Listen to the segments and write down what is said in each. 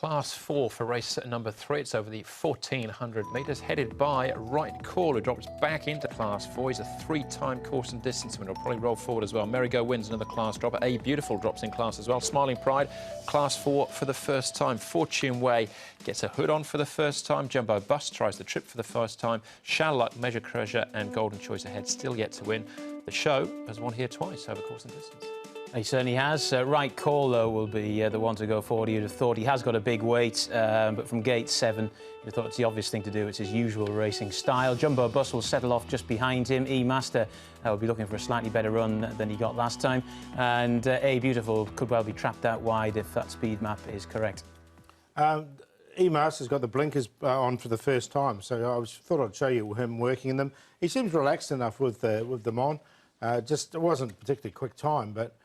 Class 4 for race number 3. It's over the 1,400 metres, headed by Right Call, who drops back into Class 4. He's a 3-time course and distance winner. He'll probably roll forward as well. Merry Go wins another class drop. A Beautiful drops in class as well. Smiling Pride, Class 4 for the first time. Fortune Way gets a hood on for the first time. Jumbo Bus tries the trip for the first time. Shallock, Measure Treasure and Golden Choice Ahead still yet to win. The show has won here twice over course and distance. He certainly has. Right Call, though, will be the one to go forward. You'd have thought he has got a big weight, but from gate 7, you'd have thought it's the obvious thing to do. It's his usual racing style. Jumbo Bus will settle off just behind him. E-Master will be looking for a slightly better run than he got last time. And A Beautiful could well be trapped out wide if that speed map is correct. E-Master's got the blinkers on for the first time, so I thought I'd show you him working in them. He seems relaxed enough with them on. It wasn't a particularly quick time, but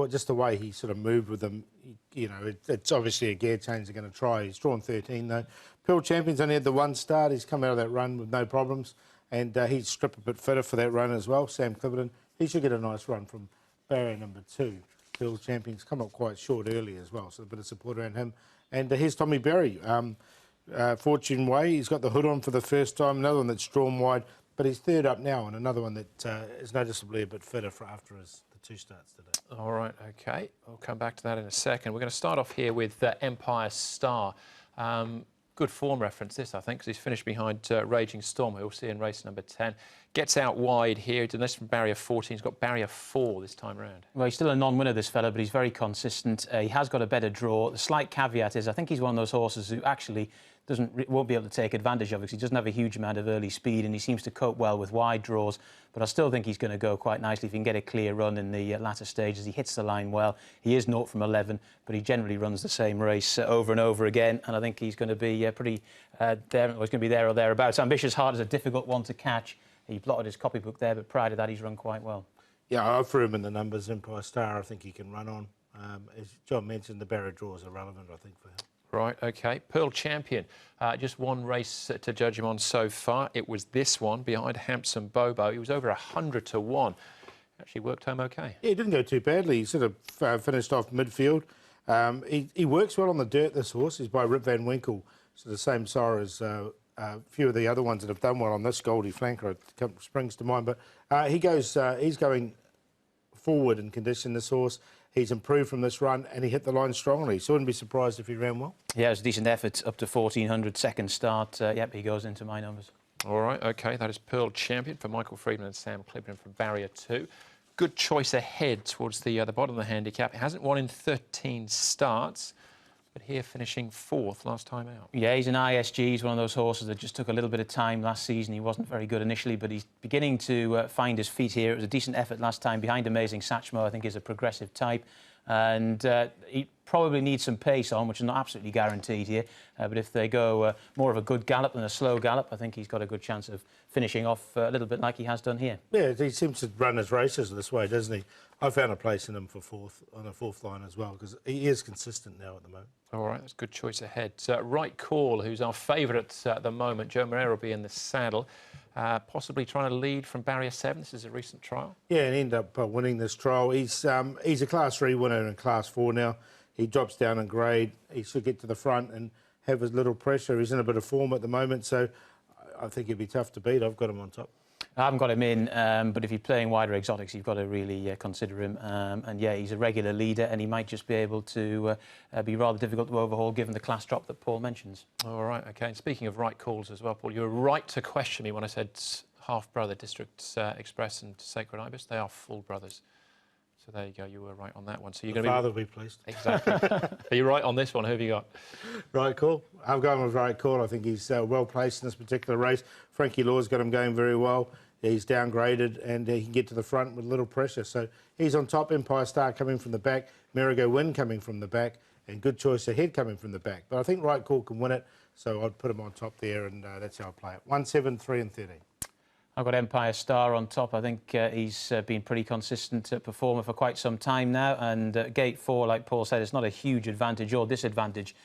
just the way he sort of moved with them, you know, it's obviously a gear change they're going to try. He's drawn 13 though. Pearl Champion's only had the one start. He's come out of that run with no problems, and he's stripped a bit fitter for that run as well. Sam Clipperton, he should get a nice run from barrier number 2. Pearl Champion's come up quite short early as well, so a bit of support around him. And here's Tommy Berry, Fortune Way. He's got the hood on for the first time. Another one that's drawn wide, but he's third up now, and another one that is noticeably a bit fitter for after the 2 starts today. All right, OK. We'll come back to that in a second. We're going to start off here with Empire Star. Good form reference, this, I think, because he's finished behind Raging Storm, who we'll see in race number 10. Gets out wide here. He did this from barrier 14. He's got barrier 4 this time round. Well, he's still a non-winner, this fella, but he's very consistent. He has got a better draw. The slight caveat is I think he's one of those horses who actually won't be able to take advantage of it because he doesn't have a huge amount of early speed and he seems to cope well with wide draws. But I still think he's going to go quite nicely if he can get a clear run in the latter stages. He hits the line well. He is 0 from 11, but he generally runs the same race over and over again. And I think he's going to be pretty there. He's going to be there or thereabouts. Ambitious Heart is a difficult one to catch. He plotted his copybook there, but prior to that, he's run quite well. Yeah, I threw him in the numbers. Empire Star, I think he can run on. As John mentioned, the barrier draws are relevant, I think, for him. Right, OK. Pearl Champion, just one race to judge him on so far. It was this one, behind Hampson Bobo. He was over 100 to 1. Actually worked home OK. Yeah, he didn't go too badly. He sort of finished off midfield. He works well on the dirt, this horse. He's by Rip Van Winkle, so the same sire as a few of the other ones that have done well on this. Goldie Flanker springs to mind. But he's going forward in condition, this horse. He's improved from this run and he hit the line strongly, so I wouldn't be surprised if he ran well. Yeah, it was a decent effort, up to 1,400, second start. Yep, he goes into my numbers. All right, OK, that is Pearl Champion for Michael Friedman and Sam Clipperton from barrier 2. Good choice ahead towards the bottom of the handicap. He hasn't won in 13 starts, but here finishing 4th last time out. Yeah, he's an ISG. He's one of those horses that just took a little bit of time last season. He wasn't very good initially, but he's beginning to find his feet here. It was a decent effort last time. Behind Amazing Satchmo, I think, is a progressive type. And he probably needs some pace on, which is not absolutely guaranteed here. But if they go more of a good gallop than a slow gallop, I think he's got a good chance of finishing off a little bit like he has done here. Yeah, he seems to run his races this way, doesn't he? I found a place in him for 4th, on a 4th line as well, because he is consistent now at the moment. All right, that's a good choice ahead. Right Call, who's our favourite at the moment. Joe Moreira will be in the saddle, possibly trying to lead from barrier 7. This is a recent trial. Yeah, and end up winning this trial. He's a Class 3 winner in Class 4 now. He drops down in grade. He should get to the front and have as little pressure. He's in a bit of form at the moment, so I think he'd be tough to beat. I've got him on top. I haven't got him in, but if you're playing wider exotics, you've got to really consider him. And yeah, he's a regular leader, and he might just be able to be rather difficult to overhaul, given the class drop that Paul mentions. All right, OK. And speaking of right calls as well, Paul, you were right to question me when I said half-brother District Express and Sacred Ibis. They are full brothers. So there you go. You were right on that one. So you're going to be... Father will be pleased. Exactly. Are you right on this one? Who have you got? Right Call. I'm going with Right Call. I think he's well placed in this particular race. Frankie Law's got him going very well. He's downgraded and he can get to the front with little pressure. So he's on top. Empire Star coming from the back. Merry-Go Win coming from the back. And Good Choice Ahead coming from the back. But I think Right Call can win it. So I'd put him on top there, and that's how I play it. 1, 7, 3 and 13. I've got Empire Star on top. I think he's been pretty consistent performer for quite some time now. And gate 4, like Paul said, it's not a huge advantage or disadvantage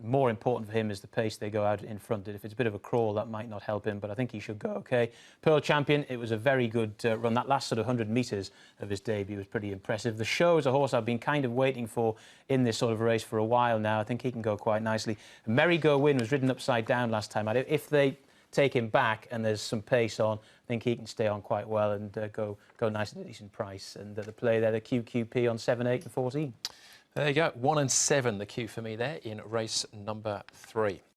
More important for him is the pace they go out in front. If it's a bit of a crawl, that might not help him, but I think he should go okay. Pearl Champion, it was a very good run. That last sort of 100 metres of his debut was pretty impressive. The Show is a horse I've been kind of waiting for in this sort of race for a while now. I think he can go quite nicely. Merry Go Win was ridden upside down last time. If they take him back and there's some pace on, I think he can stay on quite well and go nice at a decent price. And the play there, the QQP on 7, 8 and 14. There you go, 1 and 7, the cue for me there in race number 3.